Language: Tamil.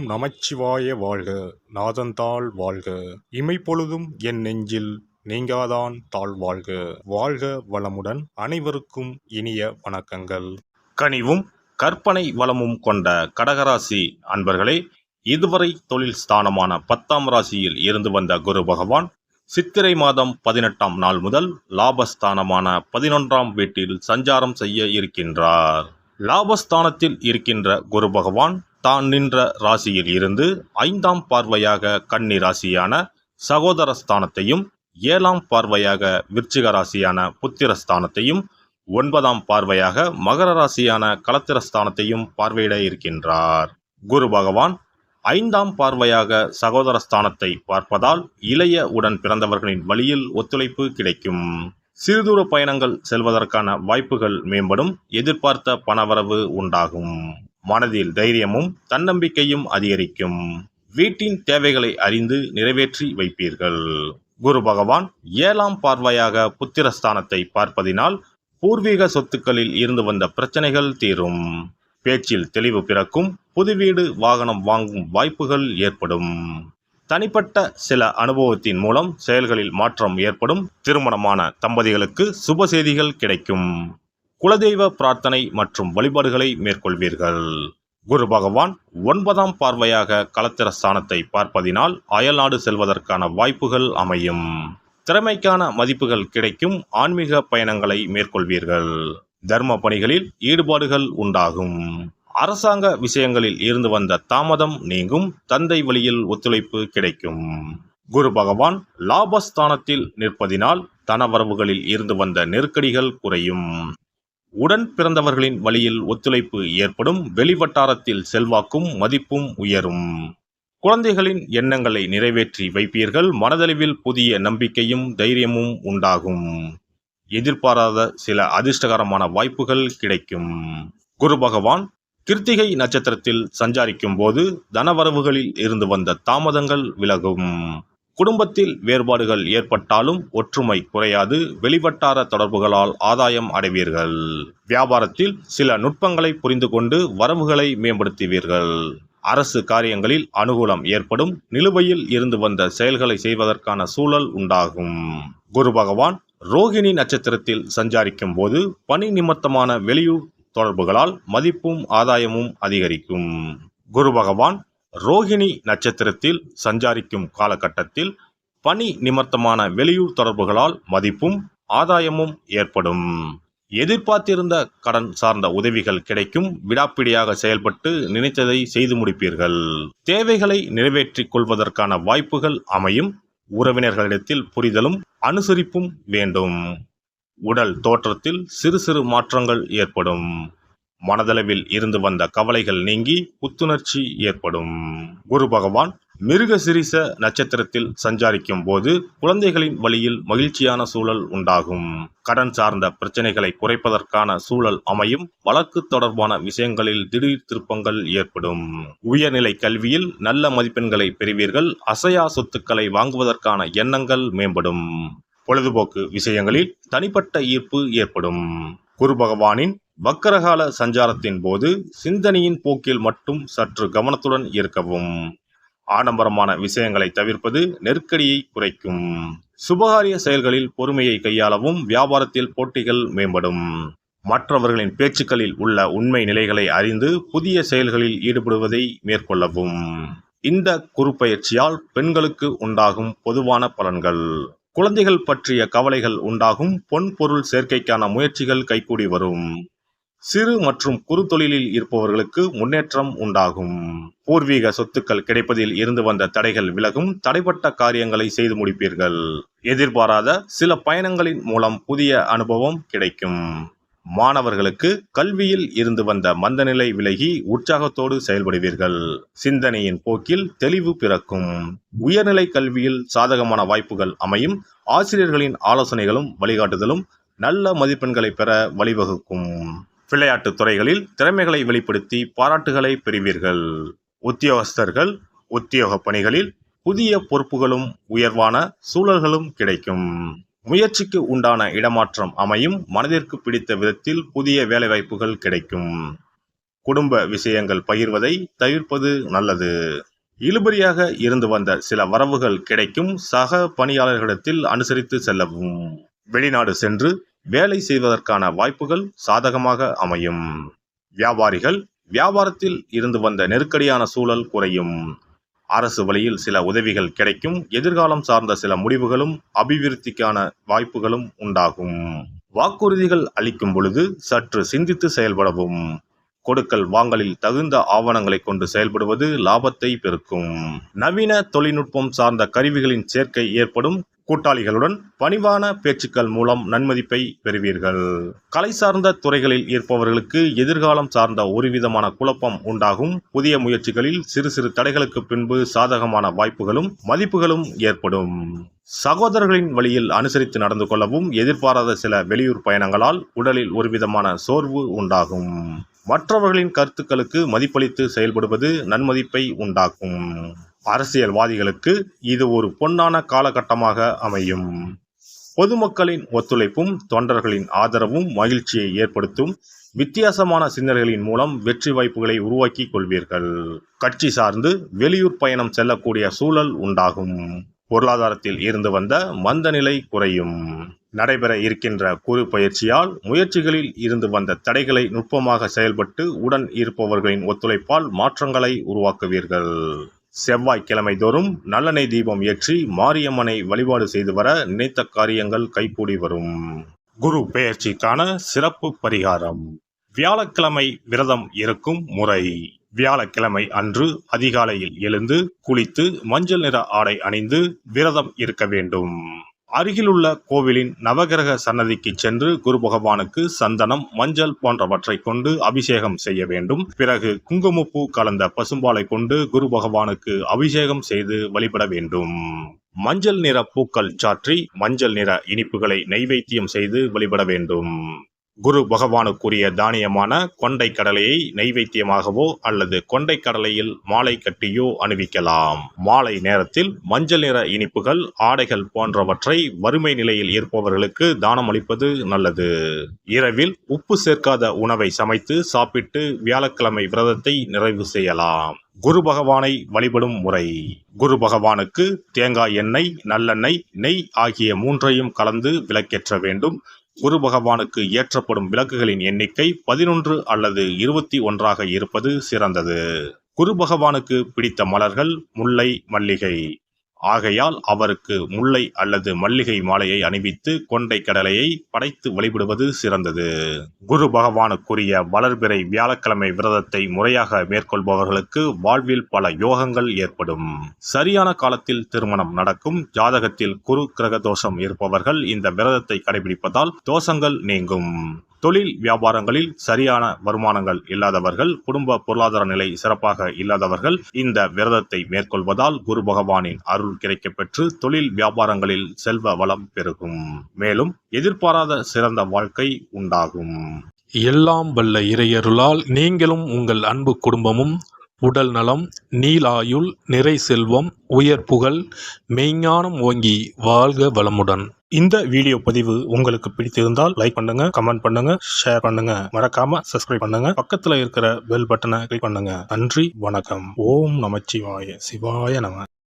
நமச்சிவாய வாழ்க. நாதன்தாள் வாழ்க. இமைப்பொழுதும் என் நெஞ்சில் நீங்காதான் தாழ் வாழ்க. வாழ்க வளமுடன். அனைவருக்கும் இனிய வணக்கங்கள். கனிவும் கற்பனை வளமும் கொண்ட கடகராசி அன்பர்களே, இதுவரை தொழில் ஸ்தானமான 10ஆம் ராசியில் இருந்து வந்த குரு பகவான் சித்திரை மாதம் 18ஆம் நாள் முதல் லாபஸ்தானமான 11ஆம் வீட்டில் சஞ்சாரம் செய்ய இருக்கின்றார். லாபஸ்தானத்தில் இருக்கின்ற குரு பகவான் தான் நின்ற ராசியில் இருந்து 5ஆம் பார்வையாக கன்னி ராசியான சகோதர ஸ்தானத்தையும், 7ஆம் பார்வையாக விருச்சிக ராசியான புத்திரஸ்தானத்தையும், 9ஆம் பார்வையாக மகர ராசியான களத்திரஸ்தானத்தையும் பார்வையிட இருக்கின்றார். குரு பகவான் 5ஆம் பார்வையாக சகோதர ஸ்தானத்தை பார்ப்பதால் இளைய உடன் பிறந்தவர்களின் வழியில் ஒத்துழைப்பு கிடைக்கும். சிறுதூர பயணங்கள் செல்வதற்கான வாய்ப்புகள் மேம்படும். எதிர்பார்த்த பணவரவு உண்டாகும். மனதில் தைரியமும் தன்னம்பிக்கையும் அதிகரிக்கும். வீட்டின் தேவைகளை அறிந்து நிறைவேற்றி வைப்பீர்கள். குரு பகவான் 7ஆம் பார்வையாக புத்திரஸ்தானத்தை பார்ப்பதினால் பூர்வீக சொத்துக்களில் இருந்து வந்த பிரச்சனைகள் தீரும். பேச்சில் தெளிவு பிறக்கும். புது வீடு வாகனம் வாங்கும் வாய்ப்புகள் ஏற்படும். தனிப்பட்ட சில அனுபவத்தின் மூலம் செயல்களில் மாற்றம் ஏற்படும். திருமணமான தம்பதிகளுக்கு சுப செய்திகள் கிடைக்கும். குலதெய்வ பிரார்த்தனை மற்றும் வழிபாடுகளை மேற்கொள்வீர்கள். குரு பகவான் 9ஆம் பார்வையாக களத்திரஸ்தானத்தை பார்ப்பதினால் அயல்நாடு செல்வதற்கான வாய்ப்புகள் அமையும். திறமைக்கான மதிப்புகள் கிடைக்கும். ஆன்மீக பயணங்களை மேற்கொள்வீர்கள். தர்ம பணிகளில் ஈடுபாடுகள் உண்டாகும். அரசாங்க விஷயங்களில் இருந்து வந்த தாமதம் நீங்கும். தந்தை வழியில் ஒத்துழைப்பு கிடைக்கும். குரு பகவான் லாபஸ்தானத்தில் நிற்பதினால் தனவரவுகளில் இருந்து வந்த நெருக்கடிகள் குறையும். உடன் பிறந்தவர்களின் வழியில் ஒத்துழைப்பு ஏற்படும். வெளிவட்டாரத்தில் செல்வாக்கும் மதிப்பும் உயரும். குழந்தைகளின் எண்ணங்களை நிறைவேற்றி வைப்பீர்கள். மனதளவில் புதிய நம்பிக்கையும் தைரியமும் உண்டாகும். எதிர்பாராத சில அதிர்ஷ்டகரமான வாய்ப்புகள் கிடைக்கும். குரு பகவான் கிருத்திகை நட்சத்திரத்தில் சஞ்சாரிக்கும் போது தனவரவுகளில் இருந்து வந்த தாமதங்கள் விலகும். குடும்பத்தில் வேறுபாடுகள் ஏற்பட்டாலும் ஒற்றுமை குறையாது. வெளிவட்டார தொடர்புகளால் ஆதாயம் அடைவீர்கள். வியாபாரத்தில் சில நுட்பங்களை புரிந்து கொண்டு வரவுகளை மேம்படுத்துவீர்கள். அரசு காரியங்களில் அனுகூலம் ஏற்படும். நிலுவையில் இருந்து வந்த செயல்களை செய்வதற்கான சூழல் உண்டாகும். குரு பகவான் ரோகிணி நட்சத்திரத்தில் சஞ்சாரிக்கும் போது பணி நிமித்தமான வெளியூர் தொடர்புகளால் மதிப்பும் ஆதாயமும் அதிகரிக்கும். குரு பகவான் ரோகிணி நட்சத்திரத்தில் சஞ்சாரிக்கும் காலகட்டத்தில் பணி நிமித்தமான வெளியூர் தொடர்புகளால் மதிப்பும் ஆதாயமும் ஏற்படும். எதிர்பார்த்திருந்த கடன் சார்ந்த உதவிகள் கிடைக்கும். விடாப்பிடியாக செயல்பட்டு நினைத்ததை செய்து முடிப்பீர்கள். தேவைகளை நிறைவேற்றிக் கொள்வதற்கான வாய்ப்புகள் அமையும். உறவினர்களிடத்தில் புரிதலும் அனுசரிப்பும் வேண்டும். உடல் தோற்றத்தில் சிறு சிறு மாற்றங்கள் ஏற்படும். மனதளவில் இருந்து வந்த கவலைகள் நீங்கி புத்துணர்ச்சி ஏற்படும். குரு பகவான் மிருகசிரிச நட்சத்திரத்தில் சஞ்சாரிக்கும் போது குழந்தைகளின் வழியில் மகிழ்ச்சியான சூழல் உண்டாகும். கடன் சார்ந்த பிரச்சனைகளை குறைப்பதற்கான சூழல் அமையும். வழக்கு தொடர்பான விஷயங்களில் திடீர் திருப்பங்கள் ஏற்படும். உயர்நிலை கல்வியில் நல்ல மதிப்பெண்களை பெறுவீர்கள். அசையா சொத்துக்களை வாங்குவதற்கான எண்ணங்கள் மேம்படும். பொழுதுபோக்கு விஷயங்களில் தனிப்பட்ட ஈர்ப்பு ஏற்படும். குரு பகவானின் வக்கரகால சஞ்சாரத்தின் போது சிந்தனையின் போக்கில் மட்டும் சற்று கவனத்துடன் இருக்கவும். ஆடம்பரமான விஷயங்களை தவிர்ப்பது நெருக்கடியை குறைக்கும். சுபகாரிய செயல்களில் பொறுமையை கையாளவும். வியாபாரத்தில் போட்டிகள் மேம்படும். மற்றவர்களின் பேச்சுக்களில் உள்ள உண்மை நிலைகளை அறிந்து புதிய செயல்களில் ஈடுபடுவதை மேற்கொள்ளவும். இந்த குரு பயிற்சியால் பெண்களுக்கு உண்டாகும் பொதுவான பலன்கள். குழந்தைகள் பற்றிய கவலைகள் உண்டாகும். பொன் பொருள் சேர்க்கைக்கான முயற்சிகள் கைகூடி வரும். சிறு மற்றும் குறு தொழிலில் இருப்பவர்களுக்கு முன்னேற்றம் உண்டாகும். பூர்வீக சொத்துக்கள் கிடைப்பதில் இருந்து வந்த தடைகள் விலகும். தடைப்பட்ட காரியங்களை செய்து முடிப்பீர்கள். எதிர்பாராத சில பயணங்களின் மூலம் புதிய அனுபவம் கிடைக்கும். மாணவர்களுக்கு கல்வியில் இருந்து வந்த மந்தநிலை விலகி உற்சாகத்தோடு செயல்படுவீர்கள். சிந்தனையின் போக்கில் தெளிவு பிறக்கும். உயர்நிலை கல்வியில் சாதகமான வாய்ப்புகள் அமையும். ஆசிரியர்களின் ஆலோசனைகளும் வழிகாட்டுதலும் நல்ல மதிப்பெண்களை பெற வழிவகுக்கும். விளையாட்டு துறைகளில் திறமைகளை வெளிப்படுத்தி பாராட்டுகளை பெறுவீர்கள். உத்தியோகஸ்தர்கள் உத்தியோக பணிகளில் புதிய பொறுப்புகளும் உயர்வான சூழல்களும் கிடைக்கும். முயற்சிக்கு உண்டான இடமாற்றம் அமையும். மனதிற்கு பிடித்த விதத்தில் புதிய வேலைவாய்ப்புகள் கிடைக்கும். குடும்ப விஷயங்கள் பகிர்வதை தவிர்ப்பது நல்லது. இழுபறியாக இருந்து வந்த சில வரவுகள் கிடைக்கும். சக பணியாளர்களிடத்தில் அனுசரித்து செல்லவும். வெளிநாடு சென்று வேலை செய்வதற்கான வாய்ப்புகள் சாதகமாக அமையும். வியாபாரிகள் வியாபாரத்தில் இருந்து வந்த நெருக்கடியான சூழல் குறையும். அரசு வழியில் சில உதவிகள் கிடைக்கும். எதிர்காலம் சார்ந்த சில முடிவுகளும் அபிவிருத்திக்கான வாய்ப்புகளும் உண்டாகும். வாக்குறுதிகள் அளிக்கும் பொழுது சற்று சிந்தித்து செயல்படவும். கொடுக்கல் வாங்கலில் தகுந்த ஆவணங்களை கொண்டு செயல்படுவது லாபத்தை பெருக்கும். நவீன தொழில்நுட்பம் சார்ந்த கருவிகளின் சேர்க்கை ஏற்படும். கூட்டாளிகளுடன் பணிவான பேச்சுக்கள் மூலம் நன்மதிப்பை பெறுவீர்கள். கலை சார்ந்த துறைகளில் இருப்பவர்களுக்கு எதிர்காலம் சார்ந்த ஒருவிதமான குழப்பம் உண்டாகும். புதிய முயற்சிகளில் சிறு சிறு தடைகளுக்கு பின்பு சாதகமான வாய்ப்புகளும் மதிப்புகளும் ஏற்படும். சகோதரர்களின் வழியில் அனுசரித்து நடந்து கொள்ளவும். எதிர்பாராத சில வெளியூர் பயணங்களால் உடலில் ஒருவிதமான சோர்வு உண்டாகும். மற்றவர்களின் கருத்துக்களுக்கு மதிப்பளித்து செயல்படுவது நன்மதிப்பை உண்டாக்கும். அரசியல்வாதிகளுக்கு இது ஒரு பொன்னான காலகட்டமாக அமையும். பொதுமக்களின் ஒத்துழைப்பும் தொண்டர்களின் ஆதரவும் மகிழ்ச்சியை ஏற்படுத்தும். வித்தியாசமான சிந்தனைகளின் மூலம் வெற்றி வாய்ப்புகளை உருவாக்கி கொள்வீர்கள். கட்சி சார்ந்து வெளியூர் பயணம் செல்லக்கூடிய சூழல் உண்டாகும். பொருளாதாரத்தில் இருந்து வந்த மந்த நிலை குறையும். நடைபெற இருக்கின்ற குறு பயிற்சியால் முயற்சிகளில் இருந்து வந்த தடைகளை நுட்பமாக செயல்பட்டு உடன் இருப்பவர்களின் ஒத்துழைப்பால் மாற்றங்களை உருவாக்குவீர்கள். செவ்வாய்க்கிழமை தோறும் நல்லெண்ணெய் தீபம் ஏற்றி மாரியம்மனை வழிபாடு செய்து வர நினைத்த காரியங்கள் கைகூடி வரும். குரு பெயர்ச்சிக்கான சிறப்பு பரிகாரம். வியாழக்கிழமை விரதம் இருக்கும் முறை. வியாழக்கிழமை அன்று அதிகாலையில் எழுந்து குளித்து மஞ்சள் நிற ஆடை அணிந்து விரதம் இருக்க வேண்டும். அருகிலுள்ள கோவிலின் நவகிரக சன்னதிக்கு சென்று குரு பகவானுக்கு சந்தனம், மஞ்சள் போன்றவற்றை கொண்டு அபிஷேகம் செய்ய வேண்டும். பிறகு குங்குமப்பூ கலந்த பசும்பாலை கொண்டு குரு பகவானுக்கு அபிஷேகம் செய்து வழிபட வேண்டும். மஞ்சள் நிற பூக்கள் சாற்றி மஞ்சள் நிற இனிப்புகளை நைவேத்தியம் செய்து வழிபட வேண்டும். குரு பகவானுக்குரிய தானியமான கொண்டை கடலையை நைவேத்தியமாகவோ அல்லது கொண்டை கடலையில் மாலை கட்டியோ அணிவிக்கலாம். மாலை நேரத்தில் மஞ்சள் நிற இனிப்புகள், ஆடைகள் போன்றவற்றை வறுமை நிலையில் இருப்பவர்களுக்கு தானம் அளிப்பது நல்லது. இரவில் உப்பு சேர்க்காத உணவை சமைத்து சாப்பிட்டு வியாழக்கிழமை விரதத்தை நிறைவு செய்யலாம். குரு பகவானை வழிபடும் முறை. குரு பகவானுக்கு தேங்காய் எண்ணெய், நல்லெண்ணெய், நெய் ஆகிய மூன்றையும் கலந்து விளக்கேற்ற வேண்டும். குரு பகவானுக்கு ஏற்றப்படும் விளக்குகளின் எண்ணிக்கை 11 அல்லது 21 இருப்பது சிறந்தது. குரு பகவானுக்கு பிடித்த மலர்கள் முல்லை, மல்லிகை. ஆகையால் அவருக்கு முல்லை அல்லது மல்லிகை மாலையை அணிவித்து கொண்டை கடலையை படைத்து வழிபடுவது சிறந்தது. குரு பகவானுக்குரிய வளர்பிறை வியாழக்கிழமை விரதத்தை முறையாக மேற்கொள்பவர்களுக்கு வாழ்வில் பல யோகங்கள் ஏற்படும். சரியான காலத்தில் திருமணம் நடக்கும். ஜாதகத்தில் குரு கிரக தோஷம் இருப்பவர்கள் இந்த விரதத்தை கடைபிடிப்பதால் தோஷங்கள் நீங்கும். தொழில் வியாபாரங்களில் சரியான வருமானங்கள் இல்லாதவர்கள், குடும்ப பொருளாதார நிலை சிறப்பாக இல்லாதவர்கள் இந்த விரதத்தை மேற்கொள்வதால் குரு பகவானின் அருள் கிடைக்கப்பெற்று தொழில் வியாபாரங்களில் செல்வ வளம் பெருகும். மேலும் எதிர்பாராத சிறந்த வாழ்க்கை உண்டாகும். எல்லாம் வல்ல இறையருளால் நீங்களும் உங்கள் அன்பு குடும்பமும் உடல் நலம், நீலாயுள், நிறை செல்வம், உயர் புகழ், மெய்ஞானம் ஓங்கி வாழ்க வளமுடன். இந்த வீடியோ பதிவு உங்களுக்கு பிடித்திருந்தால் லைக் பண்ணுங்க, கமெண்ட் பண்ணுங்க, ஷேர் பண்ணுங்க, மறக்காம சப்ஸ்கிரைப் பண்ணுங்க, பக்கத்துல இருக்கிற பெல் பட்டனை கிளிக் பண்ணுங்க. நன்றி, வணக்கம். ஓம் நமச்சிவாய. சிவாய நம.